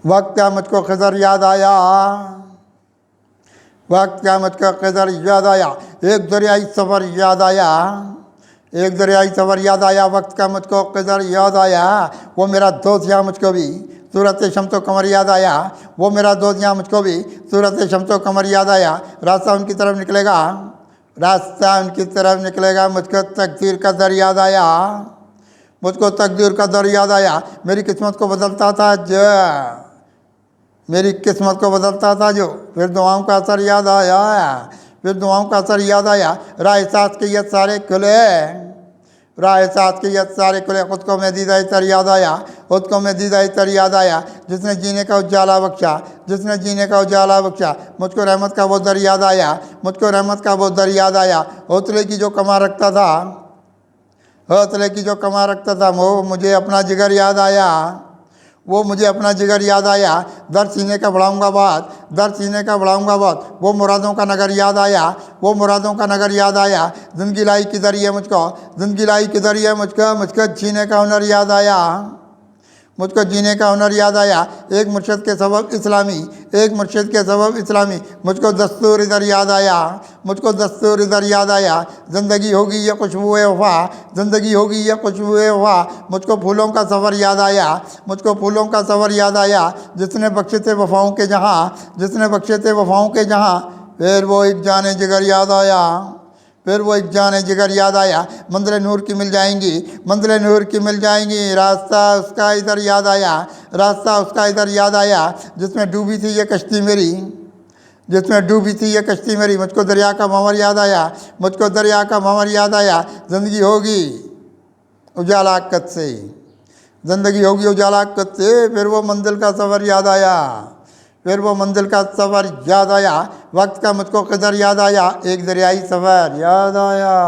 वक्त क्या मुझको खिज़र याद आया, वक्त क्या मुझको खिज़र याद आया, एक दरियाई सफ़र याद आया, एक दरियाई सफ़र याद आया, वक्त का मुझको खिज़र याद आया, वो मेरा दोस्त यहाँ मुझको भी सूरत शम्सो कमर याद आया, वो मेरा दोस्त यहाँ मुझको भी सूरत शम्सो कमर याद आया। रास्ता उनकी तरफ निकलेगा, रास्ता उनकी तरफ निकलेगा, मुझको तकदीर का दर याद आया, मुझको तकदीर का दर याद आया। मेरी किस्मत को बदलता था जो, मेरी किस्मत को बदलता था जो, फिर दुआओं का असर याद आया, फिर दुआओं का असर याद आया। राह साथ के ये सारे खुले, राह साथ के ये सारे खुले, खुद को मैं दीदा तर याद आया, खुद को मैं दीदा तर याद आया। जिसने जीने का उजाला बख्शा, जिसने जीने का उजाला बख्शा, मुझको रहमत का वो दर याद आया, मुझको रहमत का वो दर याद आया। हौसले की जो कमा रखता था, हौसले की जो कमा रखता था, वो मुझे अपना जिगर याद आया, वो मुझे अपना जिगर याद आया। दर सीने का बढ़ाऊँगा बात, दर सीने का बढ़ाऊँगा बात, वो मुरादों का नगर याद आया, वो मुरादों का नगर याद आया। ज़िंदगी लाई किधर है मुझको, ज़िंदगी लाई किधर है मुझको, मुझको जीने का हुनर याद आया, मुझको जीने का हुनर याद आया। एक मुर्शिद के सबब इस्लामी, एक मुर्शिद के सबब इस्लामी, मुझको दस्तूर इधर याद आया, मुझको दस्तूर इधर याद आया। ज़िंदगी होगी ये खुशबुए वफ़ा, ज़िंदगी होगी ये खुशबुए वफ़ा, मुझको फूलों का सफ़र याद आया, मुझको फूलों का सफ़र याद आया। जिसने बख्शे थे वफ़ाओं के जहाँ, जिसने बख्शे थे वफ़ाओं के जहाँ, फिर वो एक जाने जिगर याद आया, फिर वो एक जाने जिगर याद आया। मंजिल नूर की मिल जाएंगी, मंजिल नूर की मिल जाएंगी, रास्ता उसका इधर याद आया, रास्ता उसका इधर याद आया। जिसमें डूबी थी ये कश्ती मेरी, जिसमें डूबी थी ये कश्ती मेरी, मुझको दरिया का भंवर याद आया, मुझको दरिया का भंवर याद आया। ज़िंदगी होगी उजाला कद से, ज़िंदगी होगी उजाला कद से, फिर वो मंजिल का सफ़र याद आया, फिर वो मंजिल का सफ़र याद आया। वक्त का मुझको क़दर याद आया, एक दरियाई सफ़र याद आया।